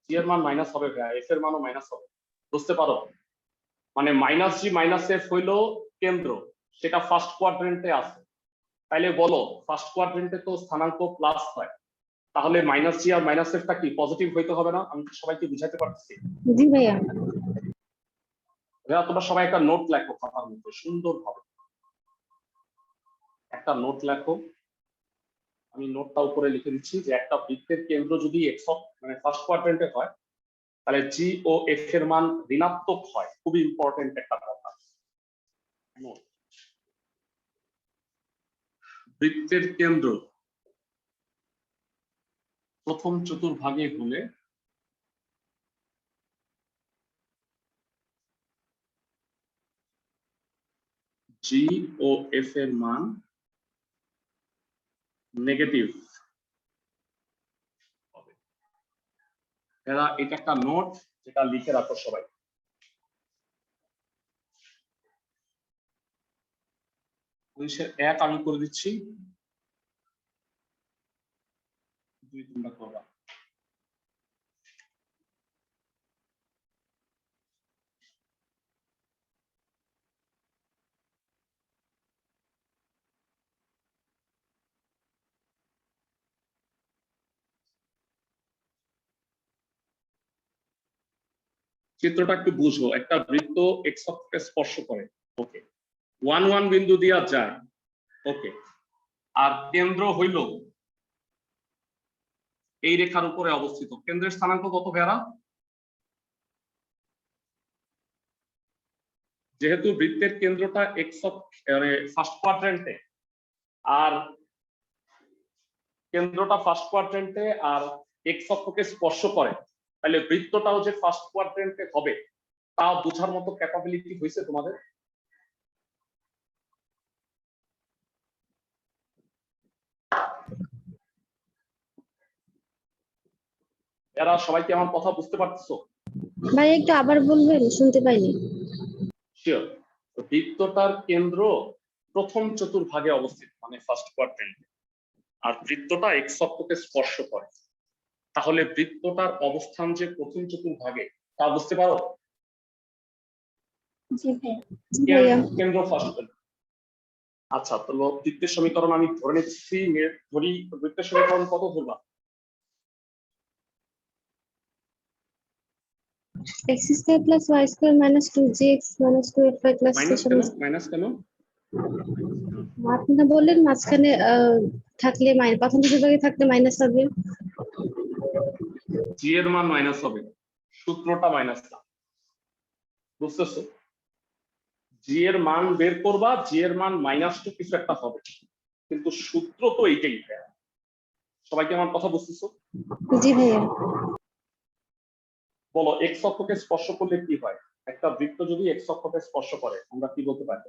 জি এর মান মাইনাস হবে ভাইয়া, এফ এর মানও মাইনাস হবে। বুঝতে পারো? মানে -g -f হইলো কেন্দ্র, সেটা ফার্স্ট কোয়াড্রেন্টে আছে। তাইলে বলো ফার্স্ট কোয়াড্রেন্টে তো স্থানাঙ্ক প্লাস হয়, তাহলে -g আর -f টা কি পজিটিভ হইতে হবে না? আমি কি সবাইকে বুঝাইতে পারতেছি? জি ভাইয়া। ভাইয়া তোমরা সবাই একটা নোট লেখো খাতার মধ্যে সুন্দর ভাবে, একটা নোট লেখো। আমি নোটটা উপরে লিখে দিচ্ছি যে একটা বৃত্তের কেন্দ্র যদি এক্স মানে ফার্স্ট কোয়াড্রেন্টে হয় তাহলে জি ও এফ এর মান ঋণাত্মক হয়। খুবই ইম্পর্টেন্ট একটা কথা। বৃত্তের কেন্দ্র প্রথম চতুর্ভাগে হলে জি ও এফ এর মান নেগেটিভ হবে। এরা এটা একটা নোট যেটা লিখে রাখো সবাই। উনিশের এক আমি করে দিচ্ছি, 2 তোমরা করবা। চিত্রটা একটু বুঝো, একটা বৃত্ত এক্স অক্ষকে স্পর্শ করে, ওকে, 1 1 বিন্দু দিয়া যায়, ওকে, আর কেন্দ্র হইল এই রেখার উপরে অবস্থিত। কেন্দ্রের স্থানাঙ্ক কত ভেড়া? যেহেতু বৃত্তের কেন্দ্রটা এক্স মানে ফার্স্ট কোয়াড্রেন্টে, আর কেন্দ্রটা ফার্স্ট কোয়াড্রেন্টে আর এক্স অক্ষকে স্পর্শ করে, তাহলে বৃত্তটাও যে ফার্স্ট কোয়াড্রেন্টে হবে তা বোঝার মতো ক্যাপাবিলিটি হয়েছে তোমাদের? এরা সবাই কি আমার কথা বুঝতে পারতেছো? ভাই একটু আবার বলবেন, শুনতে পাইনি। শিওর। বৃত্তটার কেন্দ্র প্রথম চতুর্ভাগে অবস্থিত, মানে ফার্স্ট কোয়াড্রেন্টে, আর বৃত্তটা এক্স অক্ষকে স্পর্শ করে, তাহলে বৃত্তটার অবস্থান যে প্রথম চতুর্ভাগে তা বুঝতে পারো? জি ভাইয়া। কেন্দ্র ফার্স্ট। আচ্ছা, তাহলে বৃত্তের সমীকরণ আমি ধরে নিচ্ছি, ধরি বৃত্তের সমীকরণ কত ধরবা? x square plus y square minus 2gx minus 2fy plus minus কেন? আপনি না বললেন মাঝখানে থাকলে প্রথম বিভাগে থাকলে মাইনাস হবে। জি এর মান মাইনাস হবে, সূত্রটা মাইনাস না, বুঝতেছো? জি এর মান বের করবা, জি এর মান মাইনাস টু কিছু একটা হবে, কিন্তু সূত্র তো এইটাই। সবাই কি আমার কথা বুঝতেছো? জি ভাইয়া। বলো, এক্স অক্ষকে স্পর্শ করলে কি হয়? একটা বৃত্ত যদি এক্স অক্ষকে স্পর্শ করে আমরা কি বলতে পারি?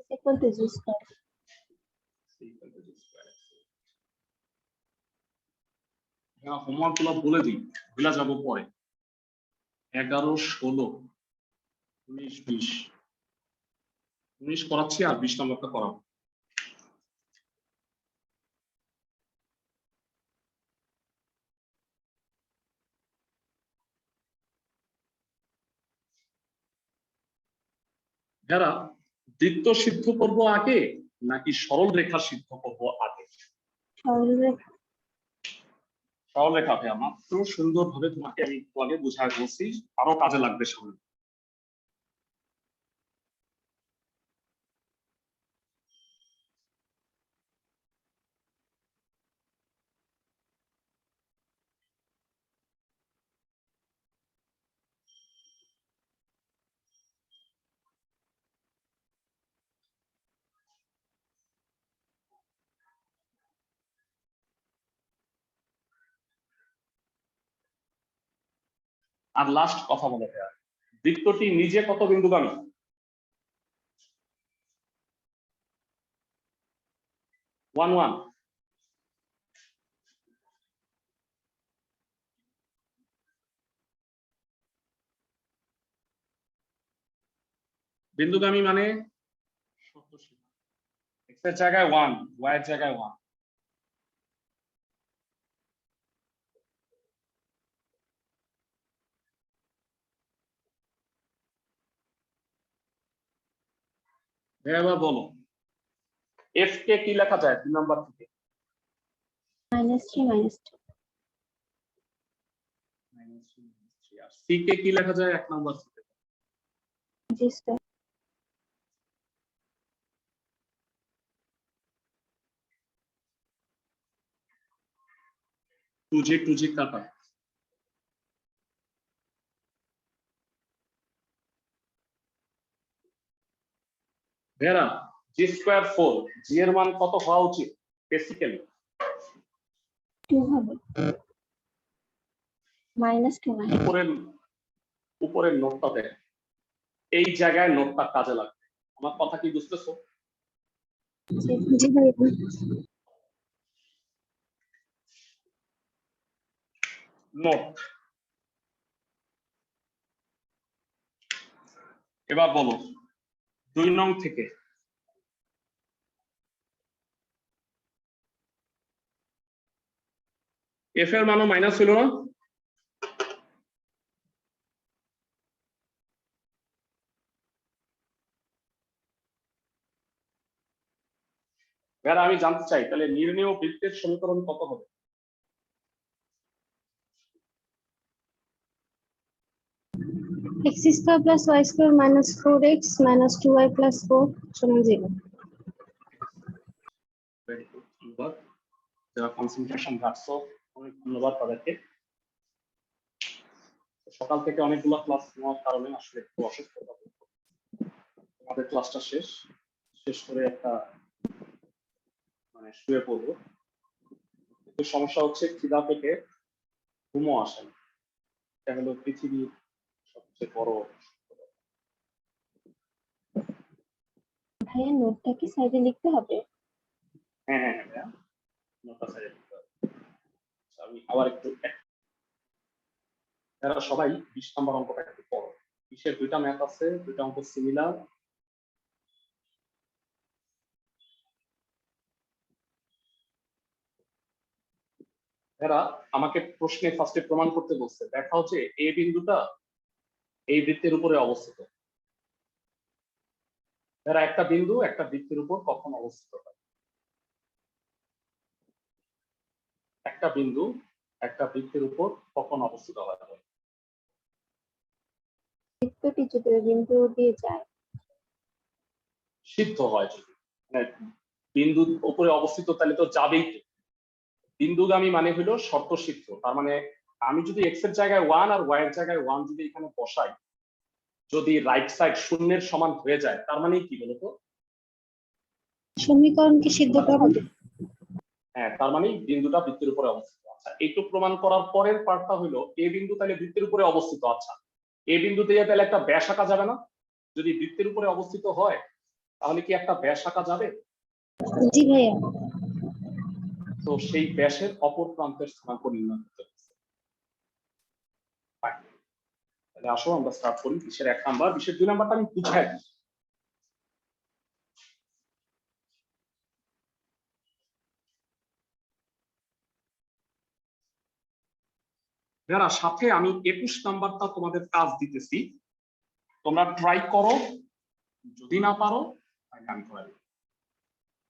হ্যাঁ, হোমওয়ার্ক গুলো বলে দিই, ভুলা যাবো পরে। 11 16 19 20, 19 করাচ্ছি আর 20 নম্বরটা করাবো। যারা বৃত্ত সিদ্ধ করব আগে নাকি সরল রেখা সিদ্ধ করব আগে? সরল রেখা ভাই, মাত্র সুন্দরভাবে তোমাকে আমি একটু আগে বুঝায় বলছি, আরো কাজে লাগবে সামনে। আর লাস্ট কথা বলে ভাইয়া, বৃত্তটি নিজে কত বিন্দুগামী? 1 1। বিন্দুগামী মানে x এর জায়গায় 1, y এর জায়গায় 1। এবার বলো, f কে কি লেখা যায় 2 নাম্বার থেকে? -3 -2। আর c কে কি লেখা যায় 1 নাম্বার থেকে? জি স্যার। 2g কাটা। ভেরা, জি স্কয়ার 4, জি এর মান কত হওয়া উচিত বেসিক্যালি? 2 হবে। -2 উপরের নোটটা দেখ, এই জায়গায় নোটটা কাজে লাগবে। আমার কথা কি বুঝতেছো? জি ভাইয়া। নোট। এবার বলো 2 নং থেকে এফ এর মানও মাইনাস হলো না? এবার আমি জানতে চাই তাহলে নির্ণেয় বৃত্তের সমীকরণ কত হবে? x square plus y square minus 4x minus 2y plus 4 সমান 0। Very good, ধন্যবাদ যারা কনসেন্ট্রেশন রাখছো, অনেক ধন্যবাদ তাদেরকে। সকাল থেকে অনেকগুলো ক্লাস নেওয়ার কারণে আসলে একটু অসুস্থ আমাদের ক্লাসটা শেষ করে একটা মানে শুয়ে পড়বো। কিন্তু সমস্যা হচ্ছে খিদা পেটে ঘুমও আসে না। এটা হলো পৃথিবীর সবচেয়ে বড়। ভাইয়া নোটটা কি সাইডে লিখতে হবে? হ্যাঁ হ্যাঁ হ্যাঁ ভাইয়া, নোটটা সাইডে দিতে হবে। আচ্ছা, আমি আবার একটু এরা সবাই 20 নম্বর অঙ্কটা একটু পড়ো। 20-এর 2টা ম্যাথ আছে, 2টা অঙ্ক সিমিলার। এরা আমাকে প্রশ্নে ফার্স্টে প্রমাণ করতে বলছে, দেখাও যে এ বিন্দুটা এই বৃত্তের উপরে অবস্থিত। এরা একটা বিন্দু একটা বৃত্তের উপর কখন অবস্থিত হয়? একটা বিন্দু একটা বৃত্তের উপর কখন অবস্থিত হয়? বৃত্তটি যদি ওই বিন্দু দিয়ে যায়, সিদ্ধ হয় যদি মানে বিন্দুর উপরে অবস্থিত তাহলে তো যাবেই তো। বিন্দুগামী মানে হলো শর্ত সিদ্ধ, তার মানে আমি যদি এক্স এর জায়গায় 1 আর ওয়াই এর জায়গায় 1 যদি এখানে বসাই, যদি রাইট সাইড শূন্যের সমান হয়ে যায়, তার মানে কি বলতো? সমীকরণকে সিদ্ধ করা। হ্যাঁ, তার মানে বিন্দুটা বৃত্তের উপরে অবস্থিত। আচ্ছা, এইটু প্রমাণ করার পরের পার্টটা হলো এ বিন্দু তাহলে বৃত্তের উপরে অবস্থিত। আচ্ছা, এ বিন্দু দিয়ে তাহলে একটা ব্যাস আঁকা যাবে না? যদি বৃত্তের উপরে অবস্থিত হয় তাহলে কি একটা ব্যাস আঁকা যাবে? জি ভাইয়া। তো সেই ব্যাসের অপর প্রান্তের স্থানাঙ্ক নির্ণয় করতে হবে। তাহলে আসো আমরা স্টার্ট করি। 20-এর 1 নাম্বার, 20-এর 2 নাম্বারটা আমি বুঝাই দিই। যারা সাথে আমি 21 নাম্বারটা তোমাদের কাজ দিতেছি, তোমরা ট্রাই করো, যদি না পারো তাহলে আমি করে দিই।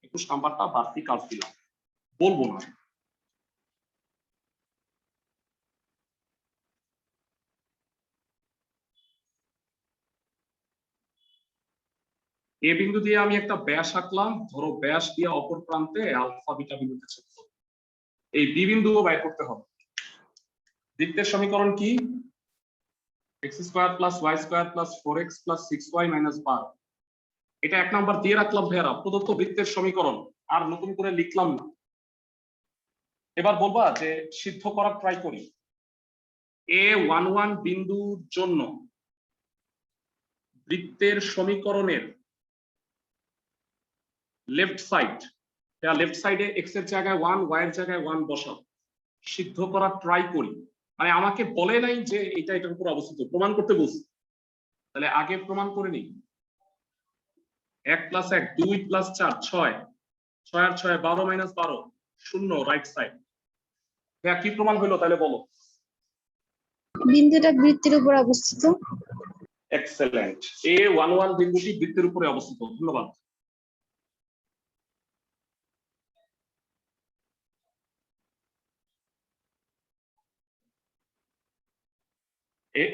21 নাম্বারটা বাড়তি কাজ দিলাম, বলবো না। এ বিন্দু দিয়ে আমি একটা ব্যাস আঁকলাম, ধরো ব্যাস দিয়ে অপর প্রান্তে আলফা বিটা বিন্দুতে ছেদ করব। এই বি বিন্দুও বাইর করতে হবে। বৃত্তের সমীকরণ কি? x square plus y square plus 4x plus 6y minus 12। এটা 1 নাম্বার দিয়ে রাখলাম ভাইরা, প্রদত্ত বৃত্তের সমীকরণ, আর নতুন করে লিখলাম না। এবার বলবা যে সিদ্ধ করার ট্রাই করি। A11 বিন্দুর জন্য বৃত্তের সমীকরণের লেফট সাইড, লেফট সাইডে x এর জায়গায় 1 y এর জায়গায় 1 বসাও, সিদ্ধ করার ট্রাই করি। মানে আমাকে বলে নাই যে এটা এটার উপর অবস্থিত, প্রমাণ করতে বলছি। তাহলে আগে প্রমাণ করে নিই। 1 + 1 2 + 4 6, 6 আর 6 12 মাইনাস 12 0 রাইট সাইড। হ্যাঁ, কি প্রমাণ হলো তাহলে বলো? বিন্দুটা বৃত্তের উপর অবস্থিত। এক্সেলেন্ট, A11 বিন্দুটি বৃত্তের উপরে অবস্থিত। ধন্যবাদ।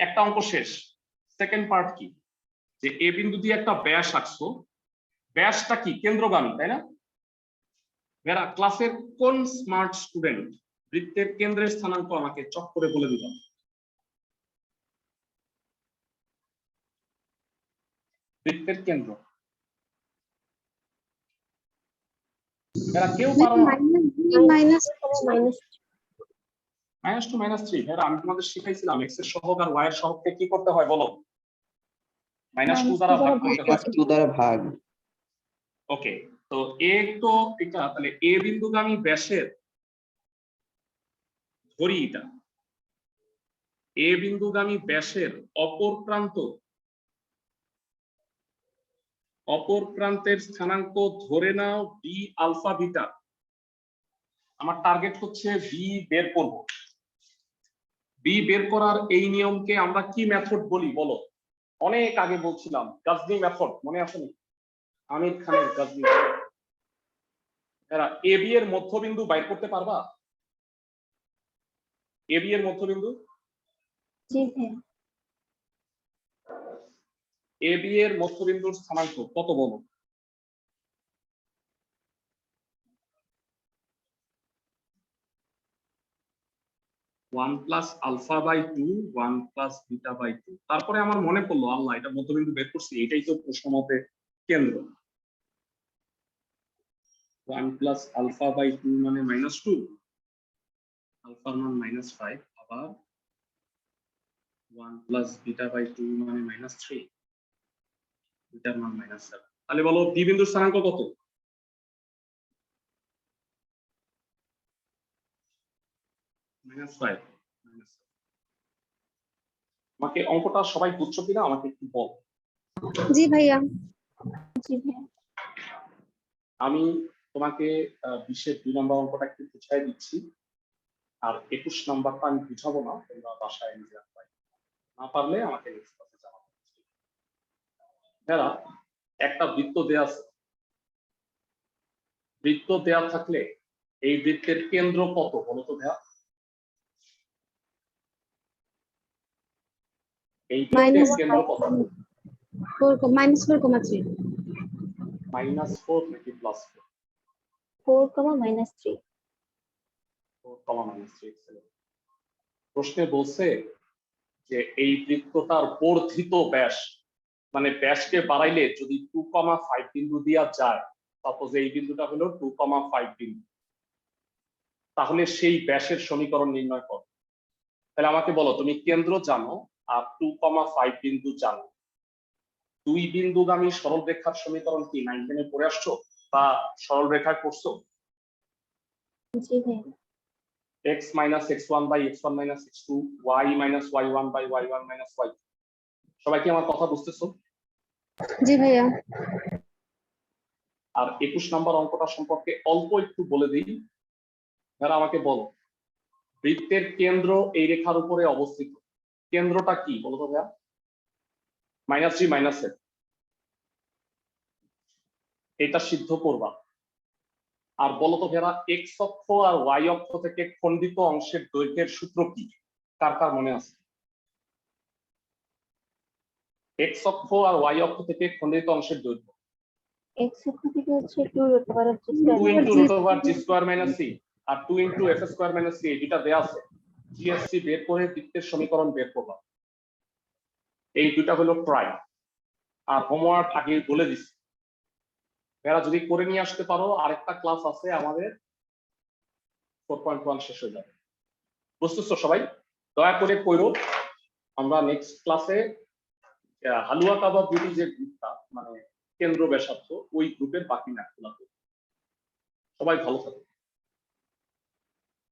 একটা অঙ্ক শেষ। সেকেন্ড পার্ট কি? যে এ বিন্দু দিয়ে একটা ব্যাস আঁকছো, ব্যাসটা কি কেন্দ্রগামী, তাই না? যারা ক্লাসের কোন স্মার্ট স্টুডেন্ট বৃত্তের কেন্দ্রের স্থানাঙ্ক আমাকে চক করে বলে দিলাম? বৃত্তের কেন্দ্র এরা কেউ পারো না। -2 -3। হ্যাঁ, আমি তোমাদের শিখাইছিলাম x এর সহগ আর y এর সহগকে কি করতে হয় বলো? -2 দ্বারা ভাগ করতে হয়। -2 দ্বারা ভাগ। ওকে, তো এ তো এটা তাহলে এ বিন্দুগামী ব্যাসের ধরি এটা এ বিন্দুগামী ব্যাসের অপর প্রান্তের স্থানাঙ্ক ধরে নাও বি আলফা বিটা। আমার টার্গেট হচ্ছে বি বের করব। বি বের করার এই নিয়মকে আমরা কি মেথড বলি বলো? অনেক আগে বলছিলাম গাজনি মেথড, মনে আছে নি? আমির খানের গাজনি। এরা এ বি এর মধ্যবিন্দু বাইর করতে পারবা? এ বি এর মধ্যবিন্দু জি ভাইয়া। এ বি এর মধ্যবিন্দুর স্থানাঙ্ক কত বলো? One plus alpha by two, one plus beta by two. তারপরে আমার মনে পড়লো, আল্লাহ, এটা মধ্যবিন্দু বের করছি, এটাই তো প্রশ্ন মতে কেন্দ্র। One plus alpha by two মানে মাইনাস টু, আলফার মান মাইনাস ফাইভ, আবার one plus beta by two মানে মাইনাস থ্রি, বিটার মান মাইনাস সেভেন। তাহলে বলো ডি বিন্দুর স্থানাঙ্ক কত? Minus five. আমাকে অঙ্কটা সবাই বুঝছো কিনা আমাকে একটু বল। জি ভাইয়া। জি ভাইয়া। আমি তোমাকে 20-এর 2 নম্বর অঙ্কটা একটু বুঝাই দিচ্ছি, আর 21 নাম্বারটা আমি বুঝাবো না, তোমরা বাসায় নিজেরা না পারলে আমাকে নেক্সট ক্লাসে জানাবো। যারা একটা বৃত্ত দেয়া আছে, বৃত্ত দেয়া থাকলে এই বৃত্তের কেন্দ্র কত বলো তো ভাইয়া? এই বৃত্তের কেন্দ্র কত? -4,3 -4 নাকি +4? 4,-3 4,-3। প্রশ্নে বলছে যে এই বৃত্তটার বর্ধিত ব্যাস, মানে ব্যাসকে বাড়াইলে যদি 2,5 বিন্দু দেওয়া যায়, সাপোজ এই বিন্দুটা হলো 2,5 বিন্দু, তাহলে সেই ব্যাসের সমীকরণ নির্ণয় করো। তাহলে আমাকে বলো, তুমি কেন্দ্র জানো আর 2,5 বিন্দু জানো, দুই বিন্দুগামী সরল রেখার সমীকরণ কি 9-10 পড়ে আসছো বা সরল রেখায় পড়ছো? জি ভাইয়া। x minus x1 by x1 minus x2, y minus y1 by y1 minus y2। সবাই কি আমার কথা বুঝতেছো? জি ভাইয়া। আর 21 নম্বর অঙ্কটা সম্পর্কে অল্প একটু বলে দিই। যারা আমাকে বলো, বৃত্তের কেন্দ্র এই রেখার উপরে অবস্থিত, কেন্দ্রটা কি বলো তো ভাইয়া? -3 -7, এটা সিদ্ধ করবা। আর বলো তো ভাইয়া, এক্স অক্ষ আর ওয়াই অক্ষ থেকে খণ্ডিত অংশের দৈর্ঘ্যের সূত্র কি? কার কার মনে আছে? এক্স অক্ষ আর ওয়াই অক্ষ থেকে খণ্ডিত অংশের দৈর্ঘ্য x অক্ষ থেকে হচ্ছে 2√g² 2 into √g² - c আর 2 into f² - c, এটা দেয়া আছে। জিএসসি বের করে বৃত্তের সমীকরণ বের করবা। এই দুটো হলো ট্রাই। আর হোমওয়ার্ক আগে বলে দিছি, এরা যদি করে নিয়ে আসতে পারো, আরেকটা ক্লাস আছে আমাদের 4.1 শেষ হয়ে যাবে। বুঝতেছো সবাই? দয়া করে কইরো। আমরা নেক্সট ক্লাসে হালুয়া কাবাব বিউটি যে গ্রুপটা, মানে কেন্দ্র ব্যাসার্ধ, ওই গ্রুপের বাকি ম্যাথগুলো করব। সবাই ভালো থাকো।